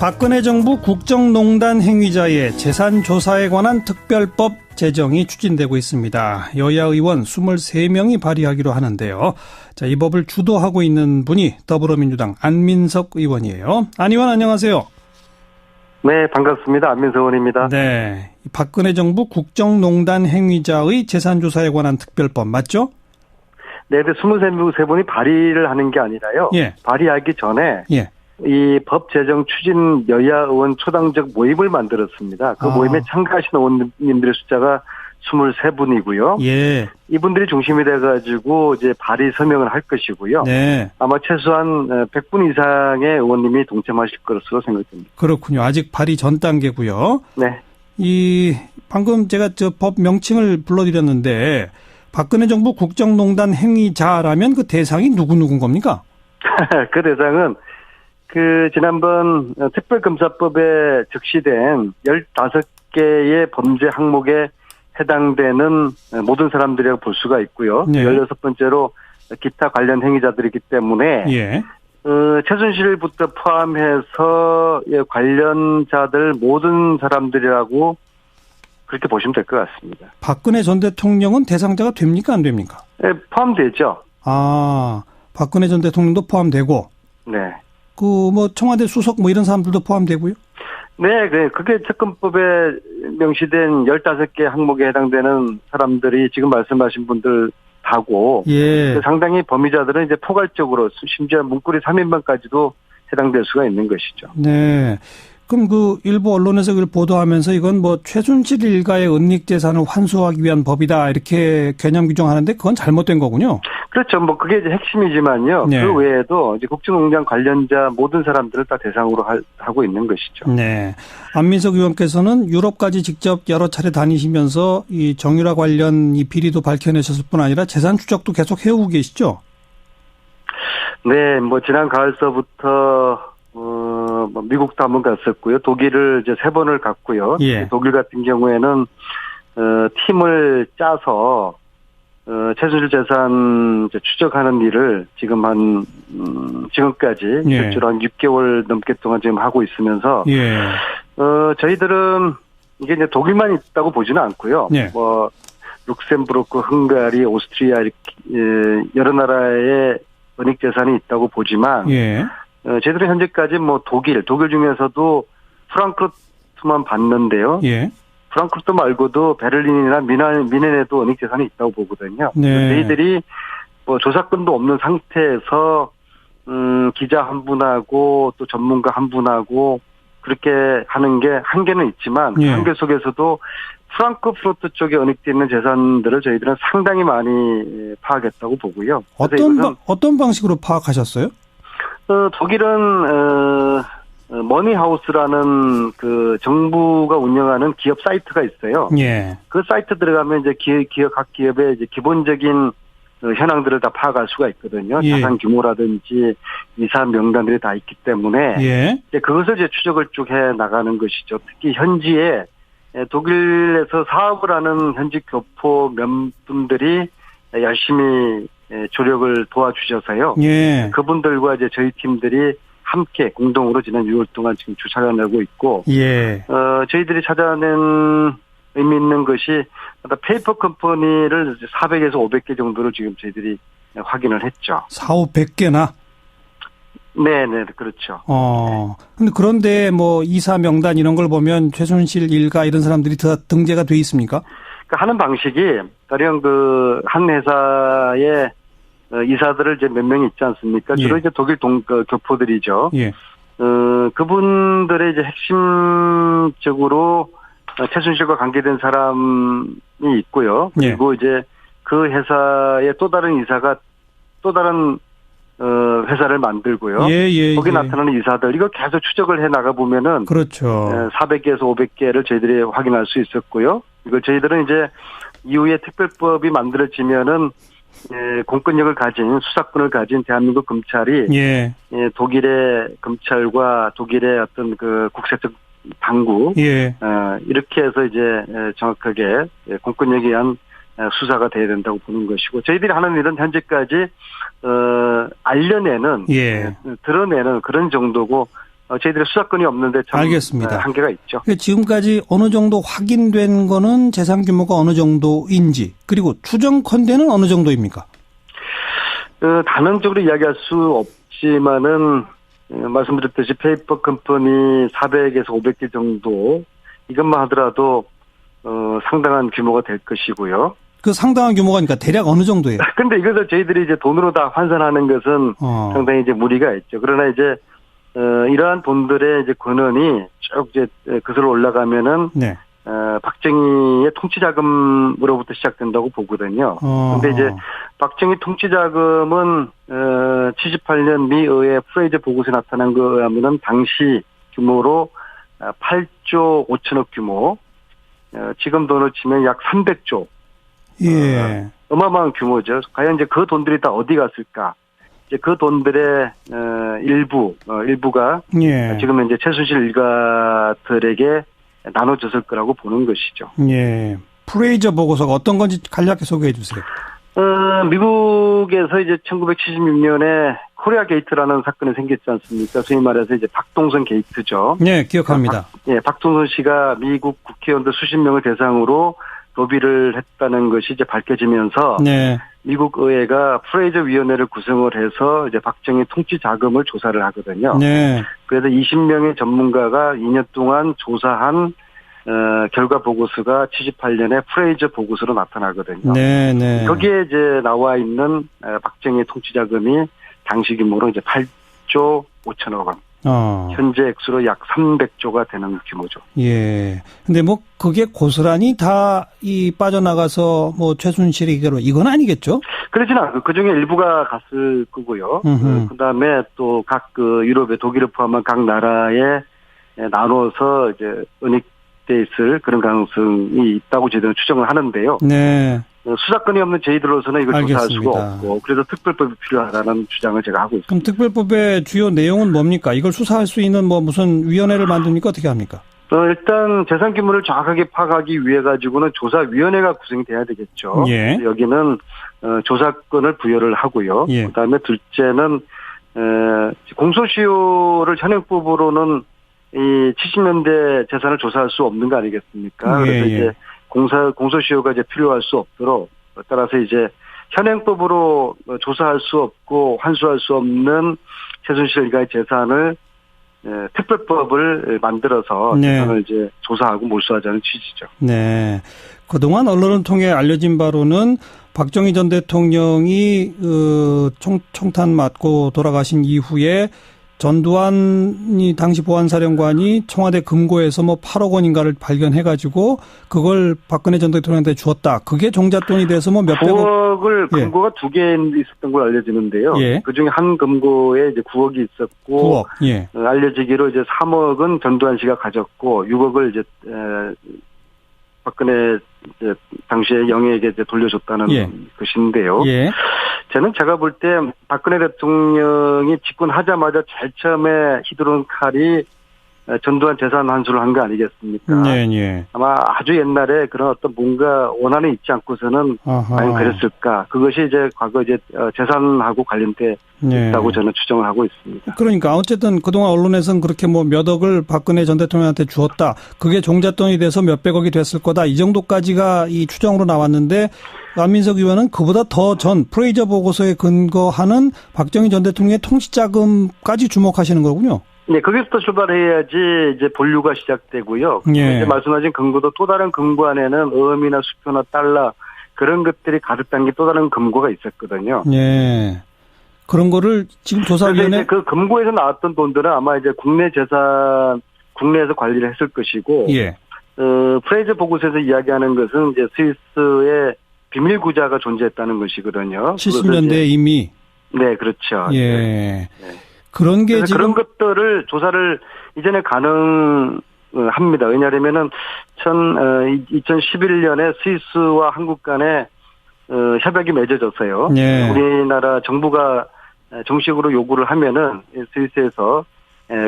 박근혜 정부 국정농단 행위자의 재산 조사에 관한 특별법 제정이 추진되고 있습니다. 여야 의원 23명이 발의하기로 하는데요. 자, 이 법을 주도하고 있는 분이 더불어민주당 안민석 의원이에요. 안 의원 안녕하세요. 네, 반갑습니다. 안민석 의원입니다. 네, 박근혜 정부 국정농단 행위자의 재산 조사에 관한 특별법 맞죠? 네, 23분이 발의를 하는 게 아니라요. 예. 발의하기 전에 예. 이 법 제정 추진 여야 의원 초당적 모임을 만들었습니다. 그 모임에 참가하신 의원님들의 숫자가 23분이고요. 예. 이분들이 중심이 돼가지고 이제 발의 서명을 할 것이고요. 네. 아마 최소한 100분 이상의 의원님이 동참하실 것으로 생각됩니다. 그렇군요. 아직 발의 전 단계고요. 네. 방금 제가 법 명칭을 불러드렸는데 박근혜 정부 국정농단 행위자라면 그 대상이 누구누구인 겁니까? 그 대상은 지난번 특별검사법에 적시된 15개의 범죄 항목에 해당되는 모든 사람들이라고 볼 수가 있고요. 네. 16번째로 기타 관련 행위자들이기 때문에 예. 최순실부터 포함해서 관련자들 모든 사람들이라고 그렇게 보시면 될 것 같습니다. 박근혜 전 대통령은 대상자가 됩니까 안 됩니까? 네, 포함되죠. 박근혜 전 대통령도 포함되고. 네. 청와대 수석 이런 사람들도 포함되고요? 네, 그게 특검법에 명시된 15개 항목에 해당되는 사람들이 지금 말씀하신 분들 다고. 예. 상당히 범위자들은 이제 포괄적으로 심지어 문고리 3인방까지도 해당될 수가 있는 것이죠. 네. 그럼 일부 언론에서 그걸 보도하면서 이건 최순실 일가의 은닉 재산을 환수하기 위한 법이다 이렇게 개념 규정하는데 그건 잘못된 거군요. 그렇죠. 그게 이제 핵심이지만요. 네. 그 외에도 이제 국정농단 관련자 모든 사람들을 다 대상으로 하고 있는 것이죠. 네. 안민석 의원께서는 유럽까지 직접 여러 차례 다니시면서 이 정유라 관련 이 비리도 밝혀내셨을 뿐 아니라 재산 추적도 계속 해오고 계시죠? 네, 지난 가을서부터 미국도 한번 갔었고요. 독일을 이제 3번을 갔고요. 예. 독일 같은 경우에는 팀을 짜서 최순실 재산 추적하는 일을 지금 지금까지 예. 실제로 한 6개월 넘게 동안 지금 하고 있으면서 예. 저희들은 이게 이제 독일만 있다고 보지는 않고요. 예. 룩셈부르크, 헝가리, 오스트리아 이렇게 여러 나라의 은닉 재산이 있다고 보지만 예. 저희들은 현재까지 독일 중에서도 프랑크푸르트만 봤는데요. 예. 프랑크푸르트 말고도 베를린이나 미넨에도 은닉 재산이 있다고 보거든요. 네. 저희들이 조사권도 없는 상태에서 기자 한 분하고 또 전문가 한 분하고 그렇게 하는 게 한계는 있지만 예. 한계 속에서도 프랑크푸르트 쪽에 은닉되어 있는 재산들을 저희들은 상당히 많이 파악했다고 보고요. 어떤 방식으로 파악하셨어요? 독일은 머니하우스라는 정부가 운영하는 기업 사이트가 있어요. 예. 그 사이트 들어가면 이제 각 기업의 이제 기본적인 현황들을 다 파악할 수가 있거든요. 예. 자산 규모라든지 이사 명단들이 다 있기 때문에 예. 이제 그것을 이제 추적을 쭉 해 나가는 것이죠. 특히 현지에 독일에서 사업을 하는 현지 교포 몇 분들이 열심히 조력을 도와주셔서요. 예. 그분들과 이제 저희 팀들이 함께 공동으로 지난 6월 동안 지금 찾아내고 있고, 예. 저희들이 찾아낸 의미 있는 것이 페이퍼 컴퍼니를 400에서 500개 정도로 지금 저희들이 확인을 했죠. 400-500개나? 네네, 그렇죠. 그런데 이사 명단 이런 걸 보면 최순실 일가 이런 사람들이 다 등재가 돼 있습니까? 하는 방식이 가령 한 회사의 이사들을 이제 몇 명이 있지 않습니까? 주로 예. 이제 독일 교포들이죠. 예. 그분들의 이제 핵심적으로 최순실과 관계된 사람이 있고요. 그리고 이제 그 회사의 또 다른 이사가 또 다른 회사를 만들고요. 거기 나타나는 이사들 이거 계속 추적을 해 나가 보면은 그렇죠. 400개에서 500개를 저희들이 확인할 수 있었고요. 이걸 저희들은 이제 이후에 특별법이 만들어지면은 공권력을 가진 수사권을 가진 대한민국 검찰이 독일의 검찰과 독일의 어떤 국세적 당국 이렇게 해서 이제 정확하게 공권력에 의한 수사가 돼야 된다고 보는 것이고 저희들이 하는 일은 현재까지 알려내는 드러내는 그런 정도고 저희들의 수사권이 없는데 참 알겠습니다. 한계가 있죠. 지금까지 어느 정도 확인된 거는 재산 규모가 어느 정도인지, 그리고 추정컨대는 어느 정도입니까? 단언적으로 이야기할 수 없지만은 말씀드렸듯이 페이퍼 컴퍼니 400에서 500개 정도, 이것만 하더라도 상당한 규모가 될 것이고요. 그 상당한 규모가 대략 어느 정도예요? 근데 이것을 저희들이 이제 돈으로 다 환산하는 것은 상당히 이제 무리가 있죠. 그러나 이제 이러한 돈들의 이제 권한이 쭉 이제 그슬러 올라가면은 네. 박정희의 통치자금으로부터 시작된다고 보거든요. 그런데 이제 박정희 통치자금은 78년 미 의회 프레이저 보고서에 나타난 거에 의하면은 당시 규모로 8조 5천억 규모, 지금 돈을 치면 약 300조. 예. 어마어마한 규모죠. 과연 이제 그 돈들이 다 어디 갔을까? 이제 그 돈들의 일부가 예. 지금 이제 최순실 일가들에게 나눠졌을 거라고 보는 것이죠. 예. 프레이저 보고서가 어떤 건지 간략히 소개해 주세요. 미국에서 이제 1976년에 코리아 게이트라는 사건이 생겼지 않습니까? 소위 말해서 이제 박동선 게이트죠. 네, 기억합니다. 박동선 씨가 미국 국회의원들 수십 명을 대상으로 로비를 했다는 것이 이제 밝혀지면서 네. 미국 의회가 프레이저 위원회를 구성을 해서 이제 박정희 통치 자금을 조사를 하거든요. 네. 그래서 20명의 전문가가 2년 동안 조사한 결과 보고서가 78년에 프레이저 보고서로 나타나거든요. 네, 네. 거기에 이제 나와 있는 박정희 통치 자금이 당시 규모로 이제 8조 5천억 원. 현재 액수로 약 300조가 되는 규모죠. 예. 근데 뭐 그게 고스란히 다 빠져나가서 뭐 최순실에게로 이건 아니겠죠? 그렇지는 않고 그 중에 일부가 갔을 거고요. 그다음에 또 각 유럽의 독일을 포함한 각 나라에 나눠서 이제 은닉돼 있을 그런 가능성이 있다고 저희들은 추정을 하는데요. 네. 수사권이 없는 저희들로서는 이걸 알겠습니다. 조사할 수가 없고, 그래서 특별법이 필요하다는 주장을 제가 하고 있습니다. 그럼 특별법의 주요 내용은 뭡니까? 이걸 수사할 수 있는 뭐 무슨 위원회를 만듭니까? 어떻게 합니까? 일단 재산 규모를 정확하게 파악하기 위해 가지고는 조사위원회가 구성이 돼야 되겠죠. 예. 여기는 조사권을 부여를 하고요. 예. 그다음에 둘째는 공소시효를 현행법으로는 이 70년대 재산을 조사할 수 없는 거 아니겠습니까? 예, 그래서 예. 이제 공소시효가 이제 필요할 수 없도록, 따라서 이제 현행법으로 조사할 수 없고 환수할 수 없는 최순실 일가의 재산을 특별법을 만들어서 네. 재산을 이제 조사하고 몰수하자는 취지죠. 네. 그동안 언론을 통해 알려진 바로는 박정희 전 대통령이 총탄 맞고 돌아가신 이후에 전두환이 당시 보안사령관이 청와대 금고에서 뭐 8억 원인가를 발견해가지고 그걸 박근혜 전 대통령한테 주었다. 그게 종잣돈이 돼서 뭐 몇백억. 9억을 금고가 두 개 있었던 걸 알려지는데요. 예. 그 중에 한 금고에 이제 9억이 있었고. 9억. 예. 알려지기로 이제 3억은 전두환 씨가 가졌고 6억을 이제 박근혜 이제 당시에 영예에게 이제 돌려줬다는 예. 것인데요. 예. 저는 제가 볼 때 박근혜 대통령이 집권하자마자 제일 처음에 휘두른 칼이 전두환 재산 환수를 한 거 아니겠습니까? 네, 네. 아마 아주 옛날에 그런 어떤 뭔가 원한이 있지 않고서는 과연 그랬을까? 그것이 이제 과거 이제 재산하고 관련돼 있다고 네. 저는 추정을 하고 있습니다. 그러니까 어쨌든 그동안 언론에서는 그렇게 뭐 몇 억을 박근혜 전 대통령한테 주었다. 그게 종잣돈이 돼서 몇백억이 됐을 거다. 이 정도까지가 이 추정으로 나왔는데 안민석 의원은 그보다 더 전 프레이저 보고서에 근거하는 박정희 전 대통령의 통치자금까지 주목하시는 거군요. 네, 거기서부터 출발해야지 이제 본류가 시작되고요. 예. 이제 말씀하신 금고도 또 다른 금고 안에는 어음이나 수표나 달러 그런 것들이 가득 담긴 또 다른 금고가 있었거든요. 예. 그런 거를 지금 조사위원회 그 금고에서 나왔던 돈들은 아마 이제 국내 재산 국내에서 관리를 했을 것이고, 예. 프레이저 보고서에서 이야기하는 것은 이제 스위스의 비밀 구자가 존재했다는 것이거든요. 70년대에 이미. 네, 그렇죠. 예. 네. 그런 게 지금 그런 것들을 조사를 이전에 가능합니다. 왜냐하면은 2011년에 스위스와 한국 간에 협약이 맺어졌어요. 예. 우리나라 정부가 정식으로 요구를 하면은 스위스에서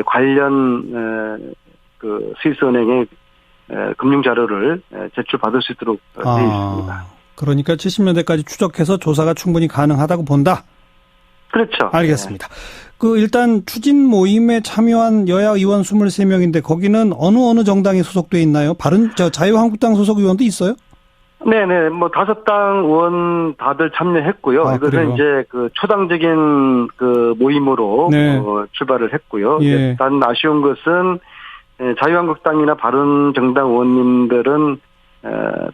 관련 그 스위스은행의 금융 자료를 제출받을 수 있도록 되어 있습니다. 그러니까 70년대까지 추적해서 조사가 충분히 가능하다고 본다. 그렇죠. 알겠습니다. 일단 추진 모임에 참여한 여야 의원 23명인데 거기는 어느 정당에 소속돼 있나요? 자유한국당 소속 의원도 있어요? 네네, 5당 의원 다들 참여했고요. 이것은 그래요? 이제 초당적인 모임으로 네. 출발을 했고요. 예. 단 아쉬운 것은 자유한국당이나 바른정당 의원님들은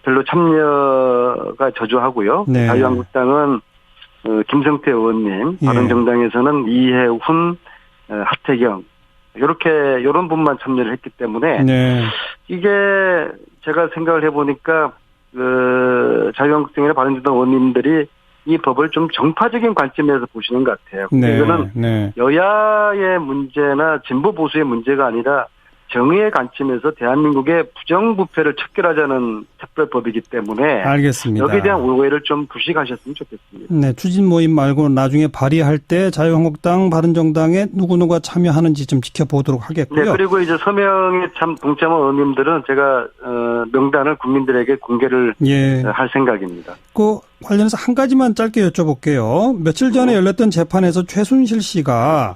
별로 참여가 저조하고요. 네. 자유한국당은 김성태 의원님, 예. 바른정당에서는 이해훈, 하태경 이런 분만 참여를 했기 때문에 네. 이게 제가 생각을 해보니까 자유한국당이나 바른정당 의원님들이 이 법을 좀 정파적인 관점에서 보시는 것 같아요. 네. 이거는 네. 여야의 문제나 진보 보수의 문제가 아니라 정의의 관점에서 대한민국의 부정부패를 척결하자는 특별법이기 때문에 알겠습니다. 여기에 대한 오해를 좀 부식하셨으면 좋겠습니다. 네, 추진 모임 말고 나중에 발의할 때 자유한국당, 바른정당에 누구누가 참여하는지 좀 지켜보도록 하겠고요. 네, 그리고 이제 서명에 동참한 의원님들은 제가 명단을 국민들에게 공개를 할 생각입니다. 관련해서 한 가지만 짧게 여쭤볼게요. 며칠 전에 열렸던 재판에서 최순실 씨가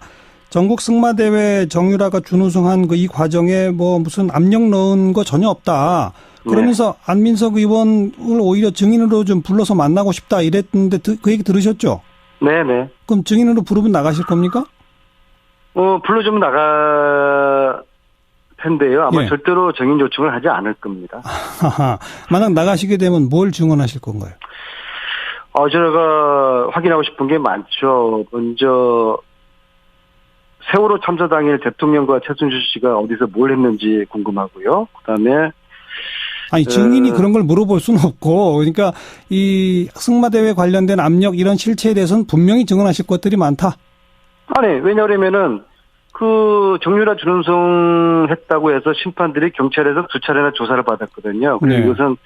전국 승마대회 정유라가 준우승한 이 과정에 무슨 압력 넣은 거 전혀 없다. 그러면서 네. 안민석 의원을 오히려 증인으로 좀 불러서 만나고 싶다 이랬는데 그 얘기 들으셨죠? 네네. 그럼 증인으로 부르면 나가실 겁니까? 불러주면 나갈 텐데요. 아마 예. 절대로 증인 요청을 하지 않을 겁니다. 만약 나가시게 되면 뭘 증언하실 건가요? 제가 확인하고 싶은 게 많죠. 먼저 세월호 참사 당일 대통령과 최순실 씨가 어디서 뭘 했는지 궁금하고요. 그다음에 증인이 그런 걸 물어볼 수는 없고, 그러니까 이 승마대회 관련된 압력 이런 실체에 대해서는 분명히 증언하실 것들이 많다. 아니, 왜냐하면은 정유라 준우승 했다고 해서 심판들이 경찰에서 2차례나 조사를 받았거든요. 그리고 네. 이것은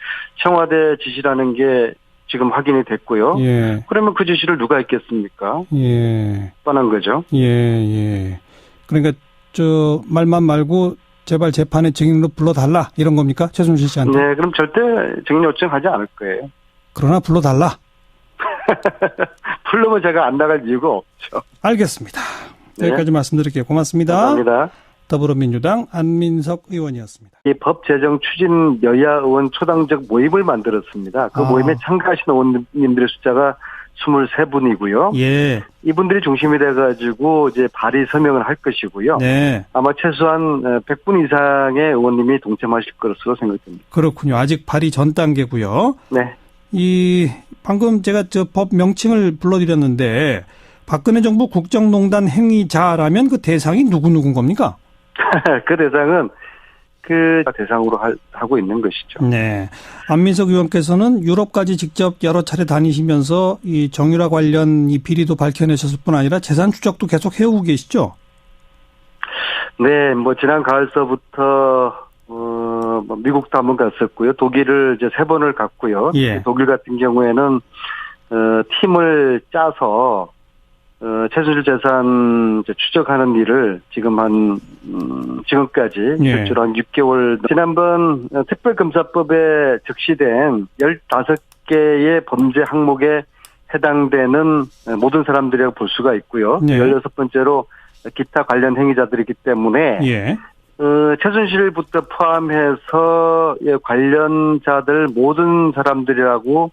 청와대 지시라는 게 지금 확인이 됐고요. 예. 그러면 그 지시를 누가 했겠습니까? 예. 뻔한 거죠. 예. 그러니까 말만 말고 제발 재판에 증인으로 불러달라 이런 겁니까? 최순실 씨한테. 네, 그럼 절대 증인 요청하지 않을 거예요. 그러나 불러달라. 불러면 제가 안 나갈 이유가 없죠. 알겠습니다. 네. 여기까지 말씀드릴게요. 고맙습니다. 감사합니다. 더불어민주당 안민석 의원이었습니다. 이 법 제정 추진 여야 의원 초당적 모임을 만들었습니다. 그 모임에 참가하신 의원님들의 숫자가 23분이고요. 예. 이분들이 중심이 돼가지고 이제 발의 서명을 할 것이고요. 네. 아마 최소한 100분 이상의 의원님이 동참하실 것으로 생각됩니다. 그렇군요. 아직 발의 전 단계고요. 네. 방금 제가 법 명칭을 불러드렸는데 박근혜 정부 국정농단 행위자라면 그 대상이 누구인 겁니까? 그 대상은 대상으로 하고 있는 것이죠. 네. 안민석 의원께서는 유럽까지 직접 여러 차례 다니시면서 이 정유라 관련 이 비리도 밝혀내셨을 뿐 아니라 재산 추적도 계속 해오고 계시죠? 네, 지난 가을서부터 미국도 한번 갔었고요. 독일을 이제 3번을 갔고요. 예. 독일 같은 경우에는 팀을 짜서 최순실 재산 추적하는 일을 지금까지 실제로 한 6개월 지난번 특별검사법에 적시된 15개의 범죄 항목에 해당되는 모든 사람들이라고 볼 수가 있고요. 네. 16번째로 기타 관련 행위자들이기 때문에 최순실부터 포함해서 관련자들 모든 사람들이라고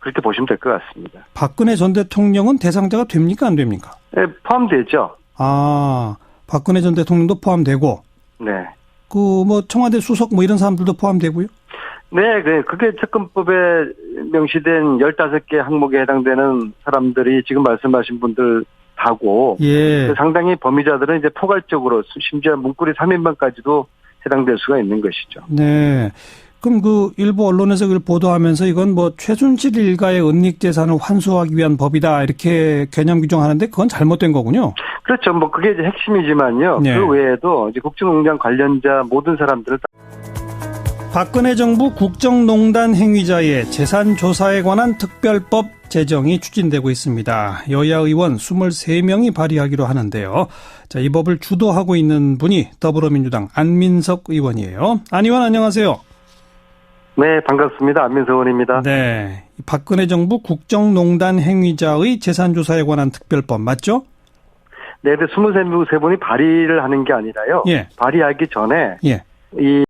그렇게 보시면 될 것 같습니다. 박근혜 전 대통령은 대상자가 됩니까 안 됩니까? 네, 포함되죠. 박근혜 전 대통령도 포함되고. 네. 청와대 수석 이런 사람들도 포함되고요? 네, 그게 특검법에 명시된 15개 항목에 해당되는 사람들이 지금 말씀하신 분들 다고. 예. 상당히 범위자들은 이제 포괄적으로 심지어 문고리 3인방까지도 해당될 수가 있는 것이죠. 네. 그럼 일부 언론에서 그걸 보도하면서 이건 최순실 일가의 은닉 재산을 환수하기 위한 법이다 이렇게 개념 규정하는데 그건 잘못된 거군요. 그렇죠. 그게 이제 핵심이지만요. 네. 그 외에도 이제 국정농단 관련자 모든 사람들을 박근혜 정부 국정농단 행위자의 재산 조사에 관한 특별법 제정이 추진되고 있습니다. 여야 의원 23명이 발의하기로 하는데요. 자, 이 법을 주도하고 있는 분이 더불어민주당 안민석 의원이에요. 안 의원 안녕하세요. 네, 반갑습니다. 안민석 의원입니다. 네, 박근혜 정부 국정농단 행위자의 재산조사에 관한 특별법 맞죠? 내대 23분이 발의를 하는 게 아니라요. 예. 발의하기 전에 예. 이